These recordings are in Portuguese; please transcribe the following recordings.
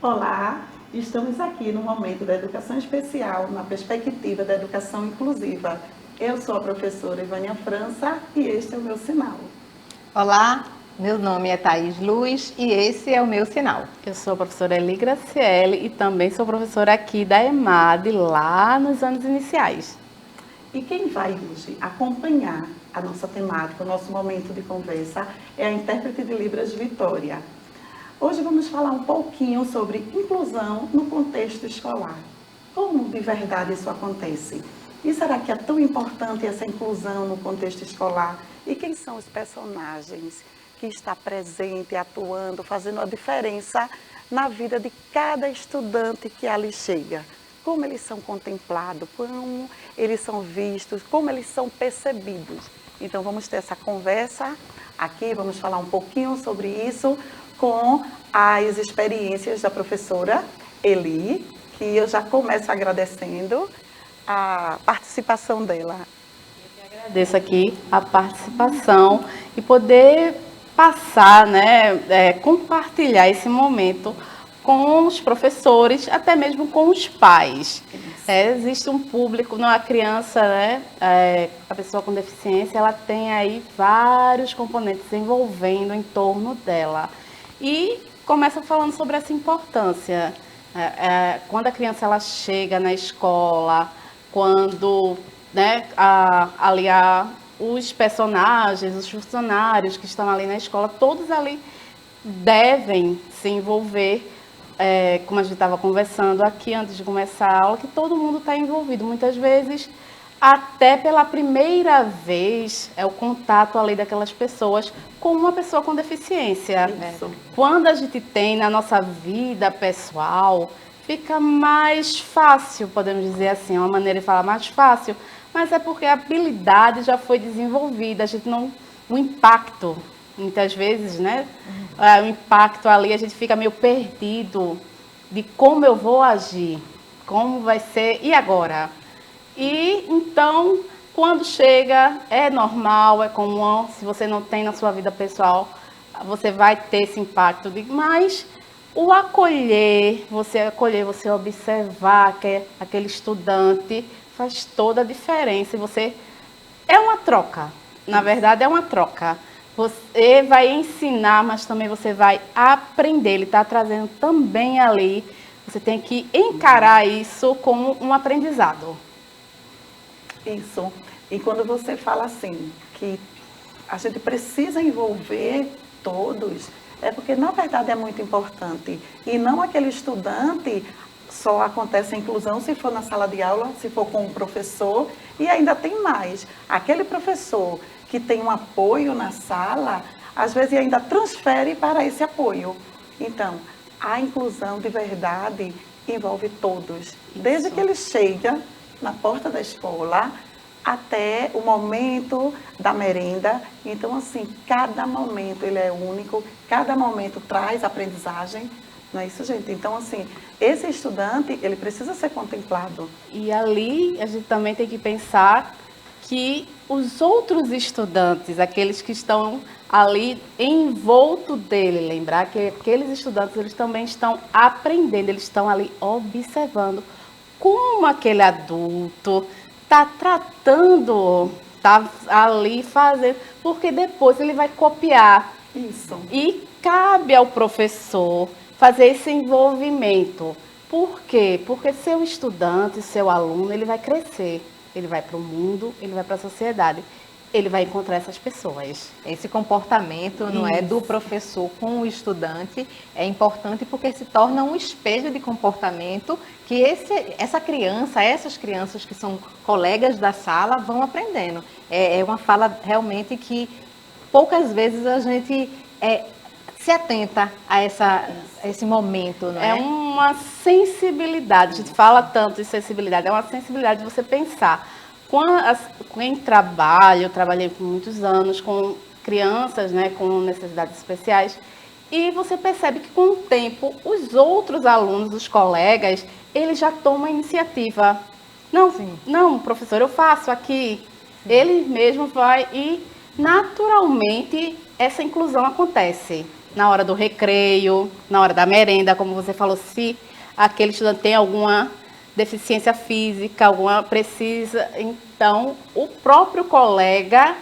Olá, estamos aqui no momento da educação especial, na perspectiva da educação inclusiva. Eu sou a professora Ivânia França e este é o meu sinal. Olá, meu nome é Thaís Luz e esse é o meu sinal. Eu sou a professora Eli Graciele e também sou professora aqui da EMAD, lá nos anos iniciais. E quem vai hoje acompanhar a nossa temática, o nosso momento de conversa, é a intérprete de Libras Vitória. Hoje vamos falar um pouquinho sobre inclusão no contexto escolar. Como de verdade isso acontece? E será que é tão importante essa inclusão no contexto escolar? E quem são os personagens que estão presentes, atuando, fazendo a diferença na vida de cada estudante que ali chega? Como eles são contemplados, como eles são vistos, como eles são percebidos. Então vamos ter essa conversa aqui, vamos falar um pouquinho sobre isso com as experiências da professora Eli, que eu já começo agradecendo a participação dela. Eu que agradeço aqui a participação e poder passar, compartilhar esse momento com os professores, até mesmo com os pais. Existe um público, a criança, a pessoa com deficiência, ela tem aí vários componentes envolvendo em torno dela. E começa falando sobre essa importância. Quando a criança ela chega na escola, quando os personagens, os funcionários que estão ali na escola, todos ali devem se envolver, como a gente estava conversando aqui antes de começar a aula, que todo mundo está envolvido. Muitas vezes, até pela primeira vez, é o contato ali daquelas pessoas com uma pessoa com deficiência. Isso. Quando a gente tem na nossa vida pessoal, fica mais fácil, podemos dizer assim, é uma maneira de falar mais fácil, mas é porque a habilidade já foi desenvolvida, a gente não, o impacto, muitas vezes, o impacto ali, a gente fica meio perdido de como eu vou agir, como vai ser, e agora? E então, quando chega, é normal, é comum, se você não tem na sua vida pessoal, você vai ter esse impacto, mas o acolher, você observar que aquele estudante faz toda a diferença. E você é uma troca, na verdade é uma troca. Você vai ensinar, mas também você vai aprender. Ele está trazendo também ali. Você tem que encarar isso como um aprendizado. Isso. E quando você fala assim, que a gente precisa envolver todos, é porque na verdade é muito importante. E não aquele estudante, só acontece a inclusão se for na sala de aula, se for com o professor, e ainda tem mais. Aquele professor que tem um apoio na sala, às vezes ainda transfere para esse apoio. Então, a inclusão de verdade envolve todos. Desde que ele chega na porta da escola até o momento da merenda. Então, assim, cada momento ele é único, cada momento traz aprendizagem. Não é isso, gente? Então, assim, esse estudante, ele precisa ser contemplado. E ali a gente também tem que pensar que os outros estudantes, aqueles que estão ali envolto dele, lembrar que aqueles estudantes, eles também estão aprendendo, eles estão ali observando como aquele adulto está tratando, está ali fazendo, porque depois ele vai copiar. Isso. E cabe ao professor fazer esse envolvimento. Por quê? Porque seu estudante, seu aluno, ele vai crescer. Ele vai para o mundo, ele vai para a sociedade. Ele vai encontrar essas pessoas. Esse comportamento, não é, do professor com o estudante é importante porque se torna um espelho de comportamento que essas crianças que são colegas da sala vão aprendendo. É uma fala realmente que poucas vezes a gente se atenta a esse momento, não é? É uma sensibilidade, a gente fala tanto de sensibilidade, é uma sensibilidade de você pensar. Em trabalho, eu trabalhei por muitos anos com crianças, com necessidades especiais, e você percebe que com o tempo, os outros alunos, os colegas, eles já tomam a iniciativa. Não, professor, eu faço aqui. Ele mesmo vai e naturalmente essa inclusão acontece. na hora do recreio, na hora da merenda, como você falou, se aquele estudante tem alguma deficiência física, alguma precisa, então o próprio colega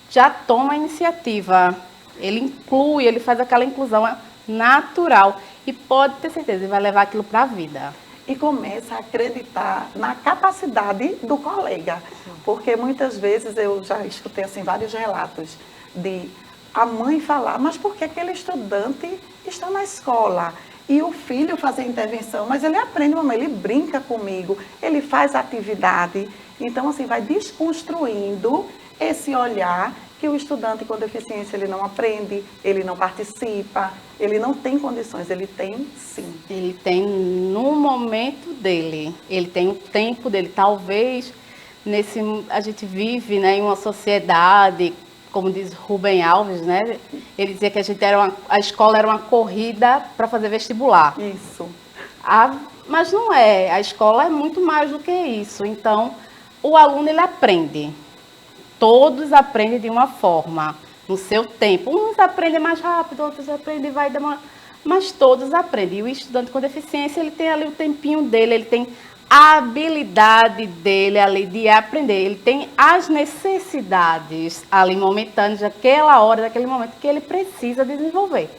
já toma a iniciativa. Ele inclui, ele faz aquela inclusão natural e pode ter certeza, ele vai levar aquilo para a vida. E começa a acreditar na capacidade do colega. Porque muitas vezes eu já escutei assim, vários relatos de a mãe falar, mas por que aquele estudante está na escola? E o filho fazer intervenção, mas ele aprende, mamãe, ele brinca comigo, ele faz atividade. Então, assim, vai desconstruindo esse olhar que o estudante com deficiência, ele não aprende, ele não participa, ele não tem condições, ele tem sim. Ele tem no momento dele, ele tem o tempo dele. Talvez a gente vive, né, em uma sociedade, como diz Rubem Alves, né? Ele dizia que a escola era uma corrida para fazer vestibular. Isso. Mas não é, a escola é muito mais do que isso. Então, o aluno ele aprende. Todos aprendem de uma forma, no seu tempo. Uns aprendem mais rápido, outros aprendem e vai demorar. Mas todos aprendem. E o estudante com deficiência, ele tem ali o tempinho dele, ele tem a habilidade dele ali de aprender. Ele tem as necessidades ali momentâneas, daquela hora, daquele momento que ele precisa desenvolver.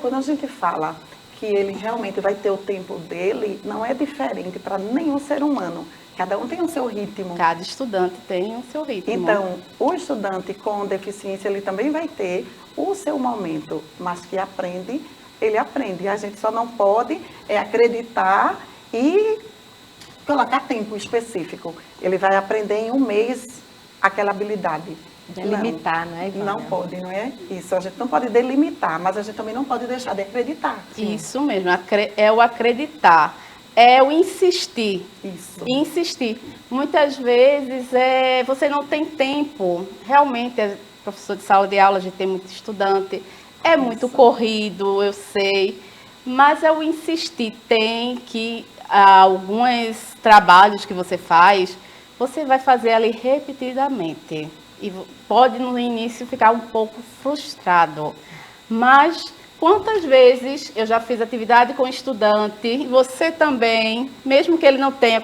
Quando a gente fala que ele realmente vai ter o tempo dele, não é diferente para nenhum ser humano. Cada um tem o seu ritmo. Cada estudante tem o seu ritmo. Então, o estudante com deficiência, ele também vai ter o seu momento, mas que aprende, ele aprende. A gente só não pode acreditar e colocar tempo específico. Ele vai aprender em um mês aquela habilidade. Delimitar, não é, Ivânia? Não pode, não é isso. A gente não pode delimitar, mas a gente também não pode deixar de acreditar. Sim. Isso mesmo, é o acreditar. É o insistir. Isso. Insistir. Muitas vezes você não tem tempo. Realmente, professor de sala de aula, a gente tem muito estudante. É muito corrido, eu sei. Mas é o insistir. Tem que, alguns trabalhos que você faz, você vai fazer ali repetidamente. E pode no início ficar um pouco frustrado. Mas quantas vezes eu já fiz atividade com estudante, você também, mesmo que ele não tenha,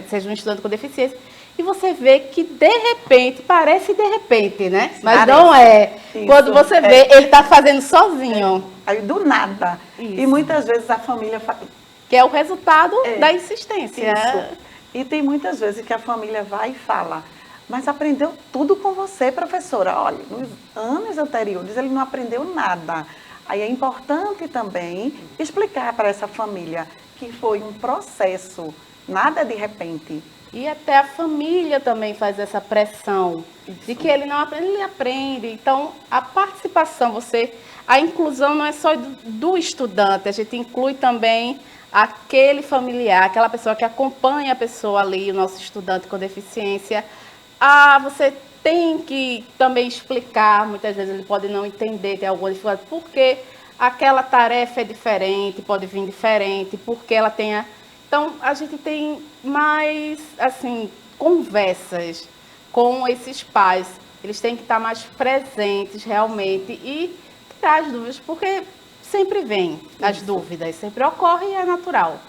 seja um estudante com deficiência, e você vê que de repente, parece de repente, né? Mas parece. Não é. Isso, quando você vê, ele está fazendo sozinho. Aí do nada. Isso. E muitas vezes a família... Que é o resultado da insistência. Isso. E tem muitas vezes que a família vai e fala, mas aprendeu tudo com você, professora. Olha, nos anos anteriores ele não aprendeu nada. Aí é importante também explicar para essa família que foi um processo, nada de repente. E até a família também faz essa pressão de que ele não aprende, ele aprende. Então, a participação, a inclusão não é só do estudante, a gente inclui também aquele familiar, aquela pessoa que acompanha a pessoa ali, o nosso estudante com deficiência. Você tem que também explicar, muitas vezes ele pode não entender, tem alguma dificuldade, porque aquela tarefa é diferente, pode vir diferente, porque ela tem Então, a gente tem mais, assim, conversas com esses pais. Eles têm que estar mais presentes, realmente, e tirar as dúvidas, porque sempre vem as dúvidas, sempre ocorre e é natural.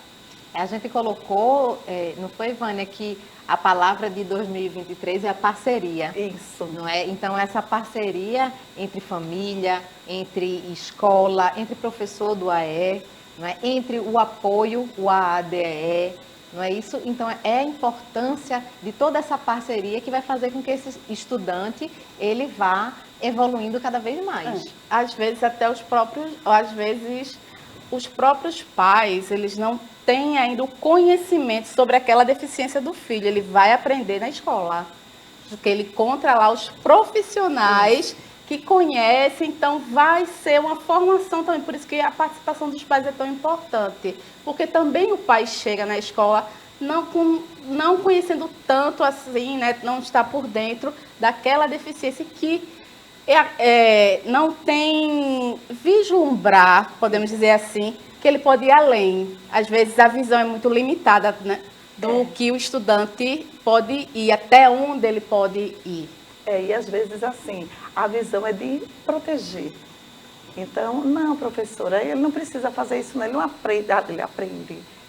A gente colocou, não foi, Vânia, que a palavra de 2023 é a parceria. Isso. Não é? Então, essa parceria entre família, entre escola, entre professor do AE, não é? Entre o apoio, o AADE, não é isso? Então, é a importância de toda essa parceria que vai fazer com que esse estudante, ele vá evoluindo cada vez mais. Às vezes, os próprios pais, eles não têm ainda o conhecimento sobre aquela deficiência do filho. Ele vai aprender na escola, porque ele encontra lá os profissionais que conhecem, então vai ser uma formação também. Por isso que a participação dos pais é tão importante, porque também o pai chega na escola não conhecendo tanto assim, né, não está por dentro daquela deficiência que não tem vislumbrar, podemos dizer assim, que ele pode ir além. Às vezes a visão é muito limitada, né, do que o estudante pode ir, até onde ele pode ir. E às vezes assim, a visão é de proteger. Então, não, professora, ele não precisa fazer isso, não, ele não aprende,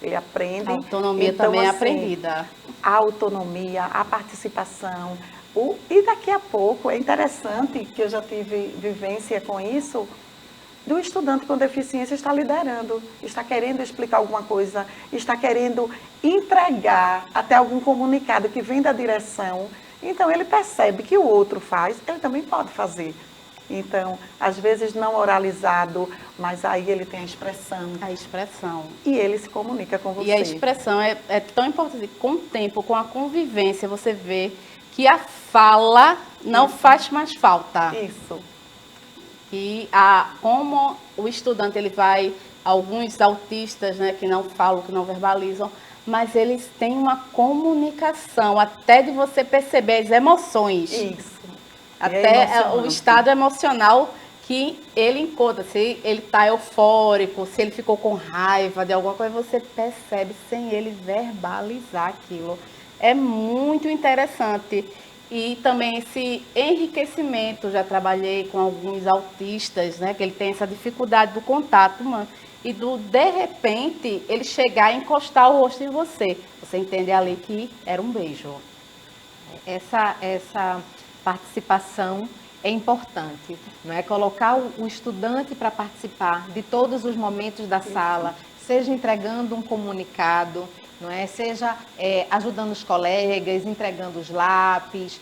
ele aprende. A autonomia Então, também é assim, aprendida. A autonomia, a participação. E daqui a pouco, é interessante que eu já tive vivência com isso, do estudante com deficiência está liderando, está querendo explicar alguma coisa, está querendo entregar até algum comunicado que vem da direção. Então, ele percebe que o outro faz, ele também pode fazer. Então, às vezes não oralizado, mas aí ele tem a expressão. A expressão. E ele se comunica com você. E a expressão é tão importante. Com o tempo, com a convivência, você vê que a fala não faz mais falta. Isso. E como o estudante, ele vai, alguns autistas, né, que não falam, que não verbalizam, mas eles têm uma comunicação, até de você perceber as emoções. Isso. Até o estado emocional que ele encontra. Se ele está eufórico, se ele ficou com raiva de alguma coisa, você percebe sem ele verbalizar aquilo. É muito interessante. E também esse enriquecimento, já trabalhei com alguns autistas, né, que ele tem essa dificuldade do contato humano. E de repente, ele chegar e encostar o rosto em você. Você entende ali que era um beijo. Essa participação é importante, não é? Colocar o estudante para participar de todos os momentos da sala, seja entregando um comunicado, não é? Seja ajudando os colegas, entregando os lápis,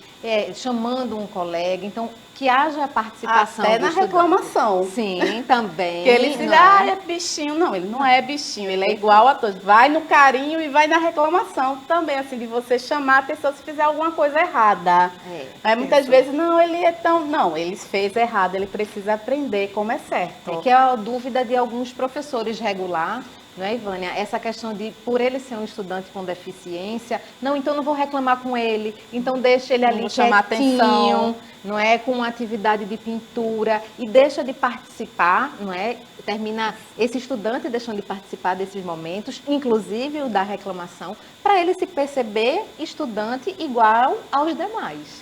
chamando um colega. Então, que haja participação até do na estudante. reclamação. Sim, também. Que ele diz, é bichinho. Não, ele não é bichinho, ele é igual a todos. Vai no carinho e vai na reclamação também, assim, de você chamar a pessoa se fizer alguma coisa errada. Muitas vezes, não, ele é tão... Não, ele fez errado, ele precisa aprender como é certo. É que é a dúvida de alguns professores regular, não é, Ivânia? Essa questão de, por ele ser um estudante com deficiência, não, então não vou reclamar com ele, então deixa ele ali chamar atenção, não é, com uma atividade de pintura e deixa de participar, não é? Termina esse estudante deixando de participar desses momentos, inclusive o da reclamação, para ele se perceber estudante igual aos demais.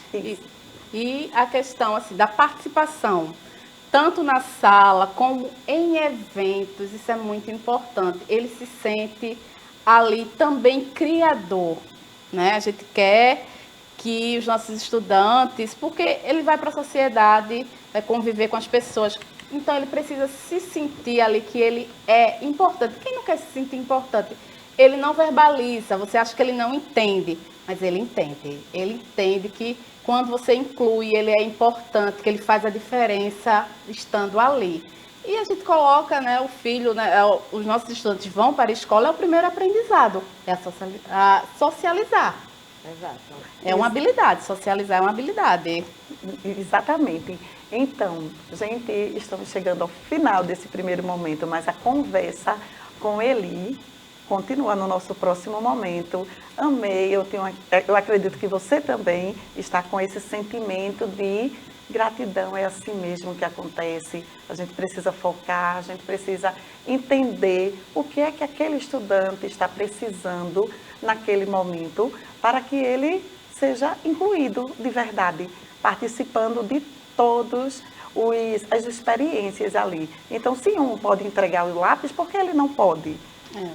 E a questão assim da participação, tanto na sala como em eventos, isso é muito importante. Ele se sente ali também criador, né? A gente quer que os nossos estudantes, porque ele vai para a sociedade, vai conviver com as pessoas, então ele precisa se sentir ali que ele é importante. Quem não quer se sentir importante? Ele não verbaliza, você acha que ele não entende, mas ele entende. Ele entende que quando você inclui, ele é importante, que ele faz a diferença estando ali. E a gente coloca, né, o filho, né, os nossos estudantes vão para a escola, é o primeiro aprendizado, é a socializar. Exato. É uma habilidade, socializar é uma habilidade. Exatamente. Então, gente, estamos chegando ao final desse primeiro momento, mas a conversa com Eli continua no nosso próximo momento. Amei, eu acredito que você também está com esse sentimento de gratidão, é assim mesmo que acontece. A gente precisa focar, a gente precisa entender o que é que aquele estudante está precisando naquele momento para que ele seja incluído de verdade, participando de todas as experiências ali. Então, se um pode entregar o lápis, por que ele não pode?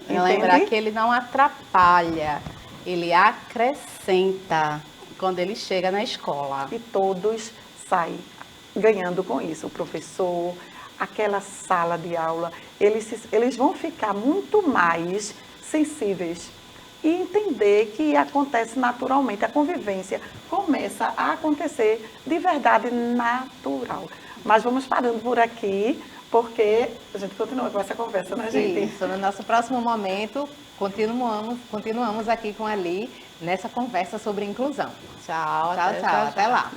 Lembrar que ele não atrapalha, ele acrescenta quando ele chega na escola. E todos saem ganhando com isso. O professor, aquela sala de aula, eles vão ficar muito mais sensíveis e entender que acontece naturalmente. A convivência começa a acontecer de verdade natural. Mas vamos parando por aqui, porque a gente continua com essa conversa, né, gente? Isso, no nosso próximo momento, continuamos aqui com a Eli nessa conversa sobre inclusão. Tchau, Tchau, até lá.